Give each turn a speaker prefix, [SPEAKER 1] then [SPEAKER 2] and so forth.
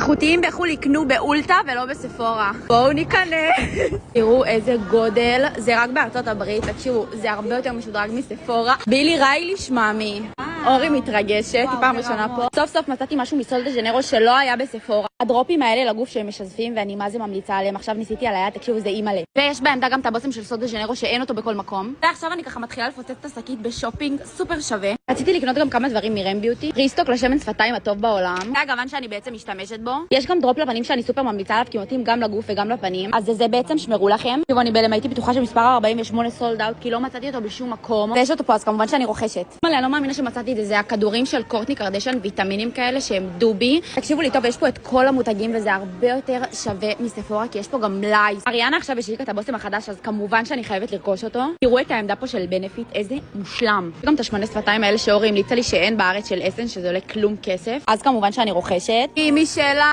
[SPEAKER 1] איכותיים בחול יקנו באולטה ולא בספורה. בואו ניכנס. תראו איזה גודל, זה רק בארצות הברית, תקשיבו, זה הרבה יותר משודרג מספורה. בילי ריילי שממי. אורי מתרגשת, היא פעם ראשונה פה. סוף סוף מצאתי משהו מסול דה ז'נרו שלא היה בספורה. הדרופים האלה לגוף שהם משזפים ואני מה זה ממליצה עליהם. עכשיו ניסיתי על היד, תקשיבו, זה אימאלה. ויש בעמדה גם את הבושם של סול דה ז'נרו שאין אותו בכל מקום. ועכשיו אני ככה מתחילה לפוצץ את השקית בשופינג סופר שווה. רציתי לקנות גם כמה דברים מרם ביוטי. ריסטוק לשמן שפתיים הטוב בעולם. זה הגוון שאני בעצם משתמשת בו. יש גם דרופ לפנים שאני סופר ממליצה עליו כי מתאים גם לגוף וגם לפנים. אז זה בעצם שמרו לכם. אני בהלם הייתי בטוחה שמספר 48 סולד אאוט כי לא מצאתי אותו בשום מקום. ויש אותו פה אז כמובן שאני רוכשת. אני לא מאמינה שמצאתי את זה. זה הכדורים של קורטני קרדשן ויטמינים כאלה שהם דובי. תקשיבו לי טוב, יש פה את כל המותגים וזה הרבה יותר שווה מספורה כי יש פה גם מלאי. אריאנה עכשיו השיקה את הבושם החדש אז כמובן שאני חייבת לרכוש אותו. תראו את העמדה פה של בנפיט, איזה מושלם. גם את השמני שפתיים האלה שאורי המליצה לי שאין בארץ של אסן שזה עולה כלום כסף. אז כמובן שאני רוכשת. היא משלה